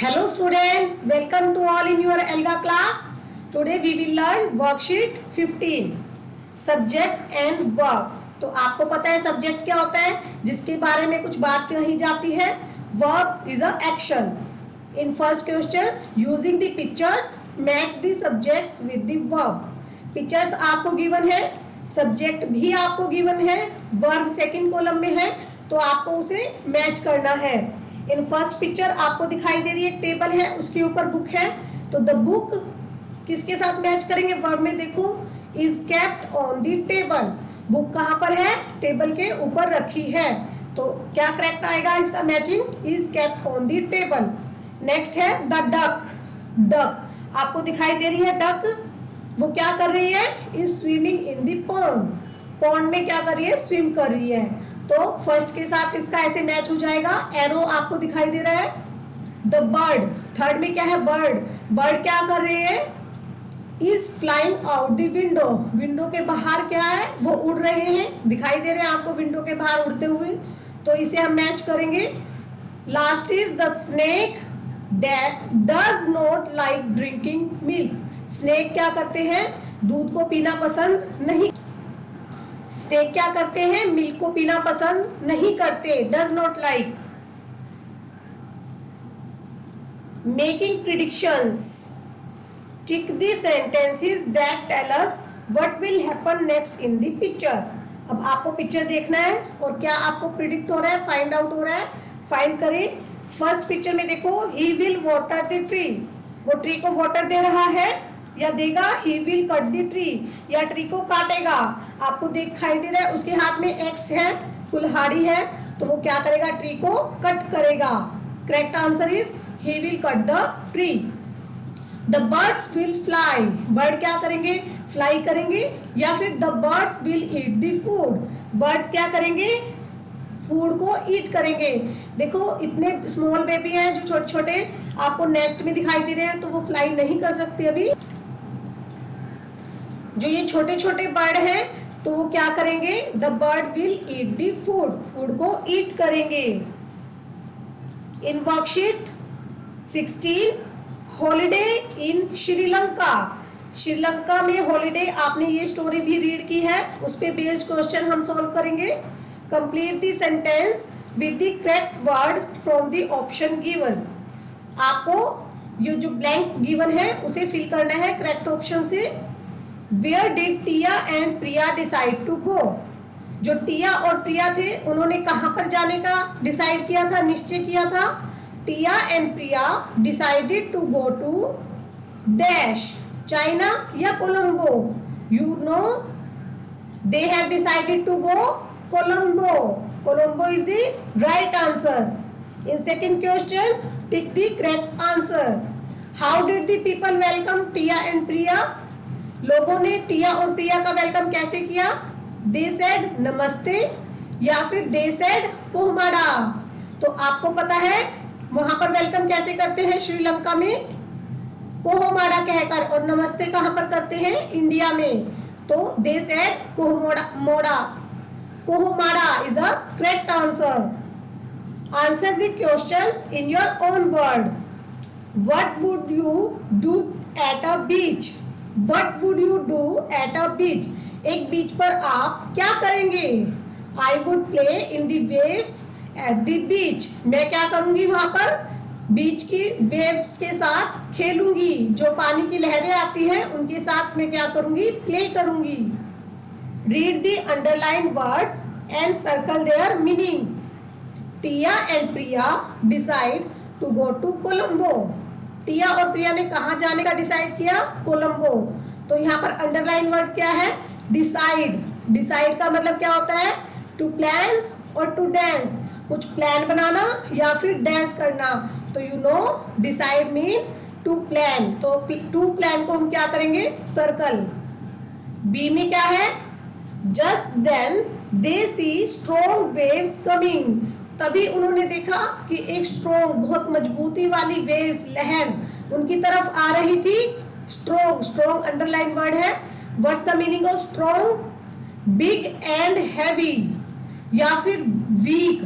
Hello students, welcome to all in your ELGA class. Today we will learn worksheet 15 subject and verb. तो आपको पता है subject क्या होता है, जिसके बारे में कुछ बात कही जाती है. verb is a action. In first question, using the pictures match the subjects with the verb. Pictures आपको given है, सब्जेक्ट भी आपको given है, verb सेकंड कॉलम में है, तो आपको उसे मैच करना है. इन फर्स्ट पिक्चर आपको दिखाई दे रही है, एक टेबल है, उसके ऊपर बुक है, तो द बुक किसके साथ मैच करेंगे. वर्ब में देखो, is kept on the table. Book कहाँ पर है, टेबल के ऊपर रखी है, तो क्या करेक्ट आएगा इसका matching, is kept on the table. Next है द डक. डक आपको दिखाई दे रही है, डक वो क्या कर रही है, is swimming in the pond. Pond में क्या कर रही है, स्विम कर रही है, तो फर्स्ट के साथ इसका ऐसे मैच हो जाएगा. एरो आपको दिखाई दे रहा है. द बर्ड, थर्ड में क्या है, बर्ड. बर्ड क्या कर रहे हैं, is flying out the window. Window के बाहर क्या है, वो उड़ रहे हैं, दिखाई दे रहे हैं आपको विंडो के बाहर उड़ते हुए, तो इसे हम मैच करेंगे. Last is the snake does not like drinking milk. Snake क्या करते हैं, दूध को पीना पसंद नहीं. स्नेक क्या करते हैं, मिल्क को पीना पसंद नहीं करते. Does not like. Making predictions. Tick the sentences that tell us what will happen next in the picture. अब आपको पिक्चर देखना है और क्या आपको प्रिडिक्ट हो रहा है, फाइंड आउट हो रहा है. फाइंड करें. फर्स्ट पिक्चर में देखो, he will water the tree. वो ट्री को वाटर दे रहा है या देगा, he will cut the tree, या ट्री को काटेगा. आपको दिखाई दे रहा है उसके हाथ में एक्स है, कुल्हाड़ी है, तो वो क्या करेगा, ट्री को कट करेगा. Correct answer is he will cut the tree. The birds will fly. Bird क्या करेंगे, फ्लाई करेंगे, या फिर the birds will eat the food. Birds क्या करेंगे, फूड को ईट करेंगे. देखो इतने स्मॉल बेबी हैं जो छोटे छोटे आपको नेस्ट में दिखाई दे रहे हैं, तो वो फ्लाई नहीं कर सकते. अभी जो ये छोटे छोटे बर्ड हैं, तो वो क्या करेंगे, the bird will eat the food, food को ईट करेंगे. इन वर्कशीट 16, हॉलिडे इन श्रीलंका. श्रीलंका में हॉलिडे, आपने ये स्टोरी भी रीड की है, उस पे बेस्ड क्वेश्चन हम सॉल्व करेंगे. Complete the sentence with the correct word from the option given. आपको ये जो ब्लैंक गिवन है उसे फिल करना है करेक्ट ऑप्शन से. Where did Tia and Priya decide to go. जो टिया और प्रिया थे, उन्होंने कहां पर जाने का डिसाइड किया था, निश्चय किया था. Tia and Priya decided to go to dash, China या Colombo. You know they have decided to go Colombo. Colombo is the right answer. In second question, tick the correct answer. How did the people welcome Tia and Priya. लोगों ने टिया और प्रिया का welcome कैसे किया. They said नमस्ते, या फिर दे सेड कोहमाडा. तो आपको पता है वहां पर वेलकम कैसे करते हैं, श्रीलंका में कोहमाडा कहकर, और नमस्ते कहां पर करते हैं, इंडिया में. तो दे सेड कोहमाडा. कोहमाडा is a correct answer. Answer the question in your own word. What would you do at a beach. What would you do at a beach? एक बीच पर आप क्या करेंगे. I would play in the waves at the beach. मैं क्या करूंगी, वहां पर बीच की वेव्स के साथ खेलूंगी. जो पानी की लहरें आती हैं उनके साथ मैं क्या करूंगी, प्ले करूंगी. Read the underlined words and circle their meaning. Tiya and Priya decide to go to Colombo. टिया और प्रिया ने कहां जाने का डिसाइड किया, कोलंबो. तो यहाँ पर अंडरलाइन वर्ड क्या है, डिसाइड. डिसाइड का मतलब क्या होता है, टू प्लान और टू डांस. कुछ प्लान बनाना या फिर डांस करना. तो you know decide mean to plan. तो टू प्लान को हम क्या करेंगे, सर्कल. बी में क्या है, just then they see strong waves coming. तभी उन्होंने देखा कि एक स्ट्रॉन्ग, बहुत मजबूती वाली वेव्स, लहर उनकी तरफ आ रही थी. स्ट्रॉन्ग, स्ट्रॉन्ग अंडरलाइन वर्ड है. What's the meaning of strong, big and heavy, या फिर वीक.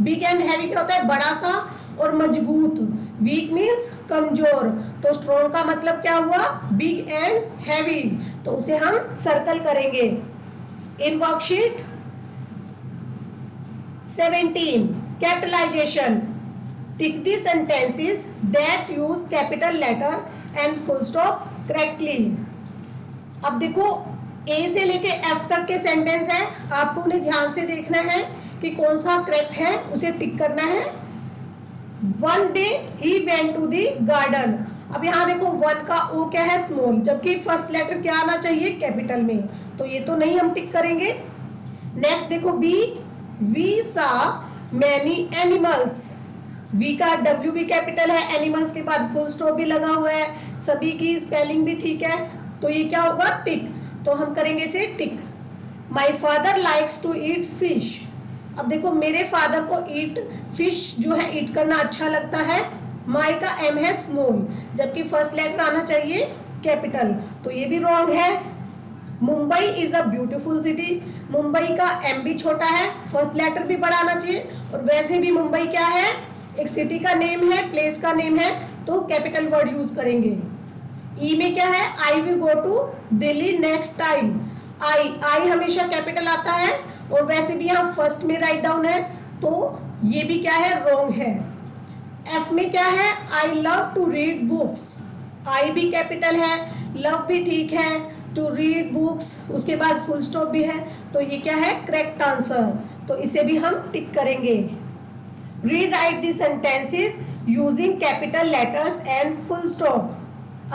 बिग एंड हैवी क्या होता है, बड़ा सा और मजबूत. वीक मीन्स कमजोर, तो स्ट्रॉन्ग का मतलब क्या हुआ, बिग एंड हैवी, तो उसे हम सर्कल करेंगे। In worksheet 17 capitalization, tick the sentences that use capital letter and full stop correctly. अब देखो ए से लेके एफ तक के सेंटेंस है, आपको उन्हें ध्यान से देखना है कि कौन सा करेक्ट है, उसे टिक करना है। One day he went to the garden, अब यहाँ देखो वन का ओ क्या है, स्मॉल, जबकि फर्स्ट लेटर क्या आना चाहिए, कैपिटल में, तो ये तो नहीं हम टिक करेंगे। नेक्स्ट देखो B, we saw many animals, we का डब्ल्यू भी कैपिटल है, एनिमल्स के बाद फुल स्टॉप भी लगा हुआ है, सभी की स्पेलिंग भी ठीक है, तो ये क्या होगा, टिक, तो हम करेंगे इसे tick. My father likes to eat fish, अब देखो मेरे फादर को ईट फिश जो है ईट करना अच्छा लगता है, माई का एम है स्मॉल, जबकि फर्स्ट लेटर आना चाहिए कैपिटल, तो ये भी रॉन्ग है। Mumbai is a beautiful city, Mumbai का एम भी छोटा है, फर्स्ट लेटर भी बड़ा आना चाहिए, और वैसे भी मुंबई क्या है, एक सिटी का नेम है, प्लेस का नेम है, तो कैपिटल वर्ड यूज करेंगे। ई में क्या है, I will go to Delhi next time, I हमेशा कैपिटल आता है, और वैसे भी यहाँ फर्स्ट में राइट डाउन है, तो ये भी क्या है, रॉन्ग है। एफ में क्या है, I love to read books, I भी कैपिटल है, लव भी ठीक है, टू रीड बुक्स उसके बाद फुल स्टॉप भी है, तो ये क्या है, करेक्ट आंसर, तो इसे भी हम टिक करेंगे। Rewrite the sentences using capital letters and full stop,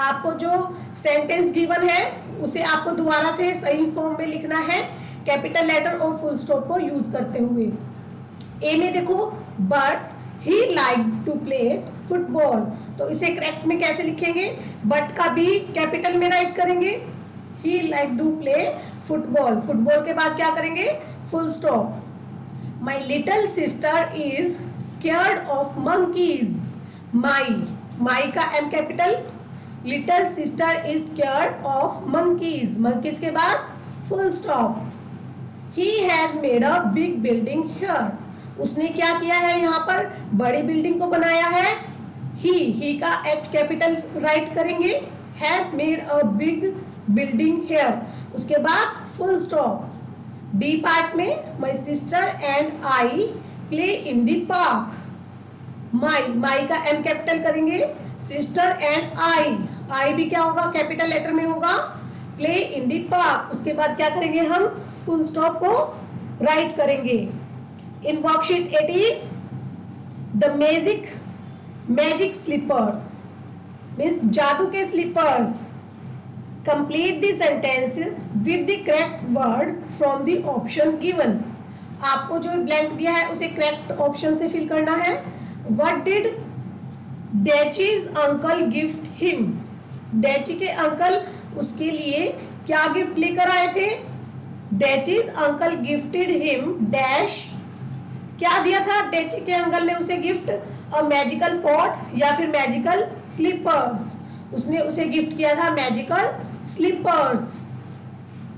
आपको जो सेंटेंस गिवन है उसे आपको दोबारा से सही फॉर्म में लिखना है, कैपिटल लेटर और फुल स्टॉप को यूज करते हुए। ए में देखो but he like to play football, तो इसे करेक्ट में कैसे लिखेंगे, बट का भी कैपिटल में राइट करेंगे, he like to play football, football के बाद क्या करेंगे, full stop. My little sister is scared of monkeys, my का M capital, little sister is scared of monkeys, monkeys के बाद full stop. He has made a big building here, उसने क्या किया है, यहाँ पर बड़ी बिल्डिंग को बनाया है, he का H कैपिटल राइट करेंगे, has made a big building here, उसके बाद फुल स्टॉप। डी पार्ट में my sister and I play in the park, my का M कैपिटल करेंगे, sister and I भी क्या होगा, कैपिटल लेटर में होगा, play in the park, उसके बाद क्या करेंगे हम, फुल स्टॉप को राइट करेंगे। In worksheet 18 the magic slippers means जादू के slippers, complete the sentence with the correct word from the option given, आपको जो ब्लैंक दिया है उसे करेक्ट ऑप्शन से फिल करना है। What did Dechi's uncle gift him, Dechi के अंकल उसके लिए क्या गिफ्ट लेकर आए थे, डेचीज अंकल गिफ्टेड हिम डैश, क्या दिया था डेची के अंकल ने उसे गिफ्ट, अ मैजिकल पॉट या फिर मैजिकल स्लीपर्स, उसने उसे गिफ्ट किया था magical slippers.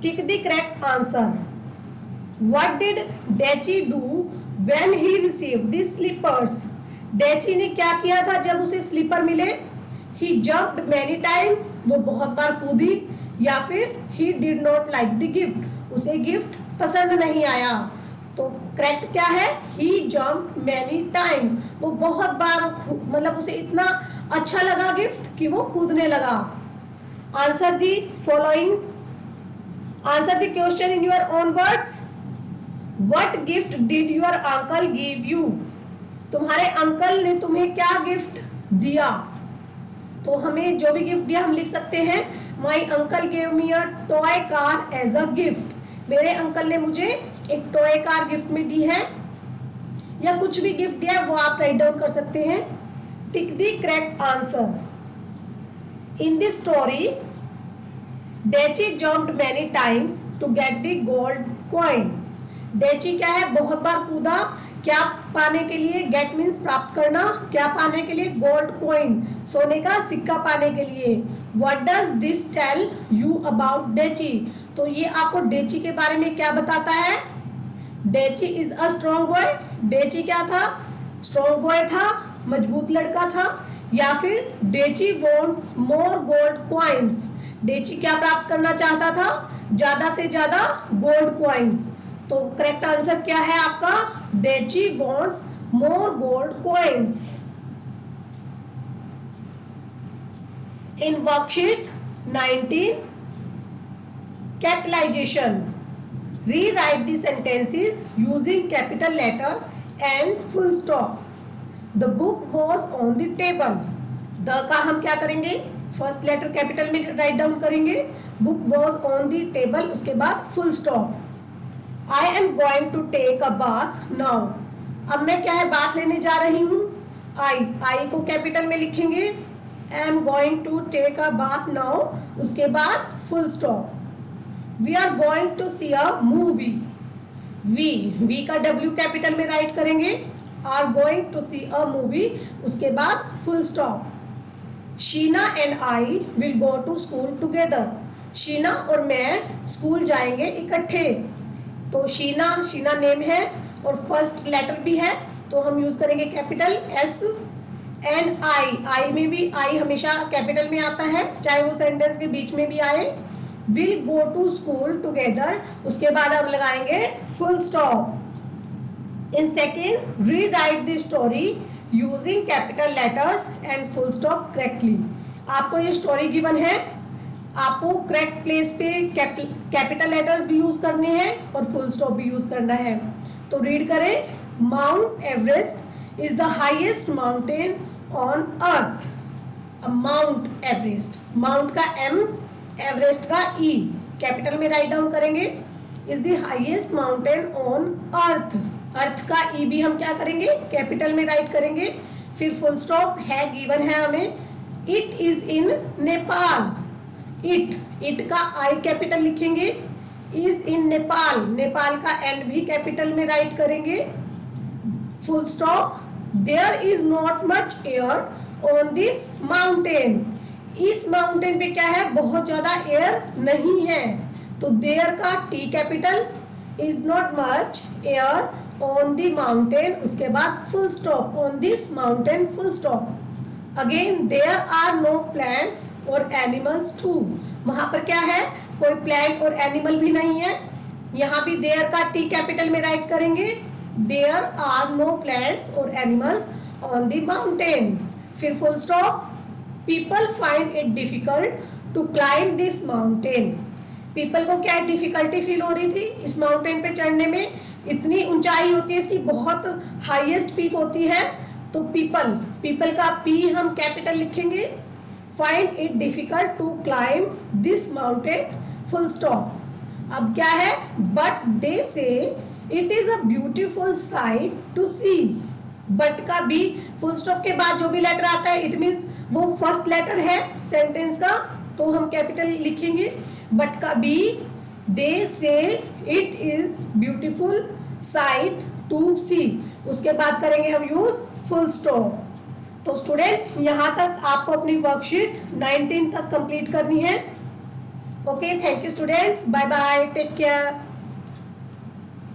Tick the correct answer. What did Dechi do when he received the slippers, Dechi ने क्या किया था जब उसे स्लीपर मिले, ही जंप्ड मैनी टाइम्स, वो बहुत बार कूदी, या फिर he did not like the gift, उसे गिफ्ट पसंद नहीं आया, तो करेक्ट क्या है, ही जंप्ड मैनी टाइम्स, वो बहुत बार मतलब उसे इतना अच्छा लगा गिफ्ट कि वो कूदने लगा। Answer the following, answer the question in your own words. What gift did your uncle give you, तुम्हारे अंकल ने तुम्हें क्या गिफ्ट दिया, तो हमें जो भी गिफ्ट दिया हम लिख सकते हैं, my uncle gave me a toy car as a gift, मेरे अंकल ने मुझे एक टॉय कार गिफ्ट में दी है, या कुछ भी गिफ्ट दिया है वो आप राइट डाउन कर सकते हैं। Tick the correct answer. In this story Dechi jumped many times to get the gold coin, Dechi क्या है, बहुत बार कूदा, क्या पाने के लिए, गेट मीन्स प्राप्त करना, क्या पाने के लिए, गोल्ड कॉइन, सोने का सिक्का पाने के लिए। What does this tell you about डेची, तो ये आपको डेची के बारे में क्या बताता है, डेची इज अ स्ट्रॉन्ग बॉय, डेची क्या था, स्ट्रॉन्ग बॉय था, मजबूत लड़का था, या फिर डेची वॉन्ट्स मोर गोल्ड क्वाइंस, डेची क्या प्राप्त करना चाहता था, ज्यादा से ज्यादा गोल्ड क्वाइंस। तो करेक्ट आंसर क्या है आपका, डेची wants more gold coins. In worksheet 19, capitalization, rewrite the sentences using capital letter and full stop. The book was on the table. The का हम क्या करेंगे, फर्स्ट लेटर कैपिटल में राइट डाउन करेंगे, book was on the table, उसके बाद full stop. I am going to take a bath now, अब मैं क्या है बात लेने जा रही हूँ, आई को कैपिटल में लिखेंगे, I am going to take a bath now, उसके बाद full stop. We are going to see a movie, we का डब्ल्यू कैपिटल में राइट करेंगे, are going to see a movie, उसके बाद full stop. Sheena and I will go to school together, Sheena और मैं school जाएंगे इकट्ठे। तो शीना नेम है और फर्स्ट लेटर भी है, तो हम यूज करेंगे कैपिटल एस। एंड आई में भी आई हमेशा कैपिटल में आता है, चाहे वो सेंटेंस के बीच में भी आए। Will go to school together, उसके बाद हम लगाएंगे full stop. In second, rewrite the story using capital letters and full stop correctly. आपको ये स्टोरी गिवन है, आपको करेक्ट प्लेस पे कैपिटल लेटर्स भी यूज करने हैं और फुल स्टॉप भी यूज करना है। तो रीड करें, Mount Everest is the highest mountain on earth. Mount Everest, Mount का एम, एवरेस्ट का ई, कैपिटल में राइट डाउन करेंगे, is the highest mountain on earth. Earth का ई भी हम क्या करेंगे, कैपिटल में राइट करेंगे, फिर फुल स्टॉप है गिवन है हमें। It is in Nepal, it का आई कैपिटल लिखेंगे, इज इन नेपाल, नेपाल का एन भी कैपिटल में राइट करेंगे, full stop. There is not much air on this mountain, इस माउंटेन पे क्या है, बहुत ज्यादा एयर नहीं है, तो देयर का T capital, is not much air on the mountain, उसके बाद full stop, on this mountain full stop. Again there are no plants और एनिमल्स टू, वहां पर क्या है, कोई प्लांट और एनिमल भी नहीं है, यहाँ भी देयर का टी कैपिटल में राइट करेंगे, देयर आर नो प्लांट्स और एनिमल्स ऑन द माउंटेन, फिर full stop. People find it difficult to climb this mountain, people को क्या डिफिकल्टी फील हो रही थी इस माउंटेन पे चढ़ने में, इतनी ऊंचाई होती है इसकी, बहुत हाईएस्ट पीक होती है, तो पीपल का पी हम कैपिटल लिखेंगे, find it difficult to climb this mountain, full stop. अब क्या है, but they say it is a beautiful sight to see, but का बी, फुल स्टॉप के बाद जो भी लेटर आता है इट मींस वो फर्स्ट लेटर है सेंटेंस का, तो हम कैपिटल लिखेंगे, बट का B, they say it is beautiful sight to see, उसके बाद करेंगे हम यूज फुल स्टॉप। तो स्टूडेंट यहाँ तक आपको अपनी वर्कशीट 19 तक कंप्लीट करनी है। Okay, thank you students, bye bye, take care.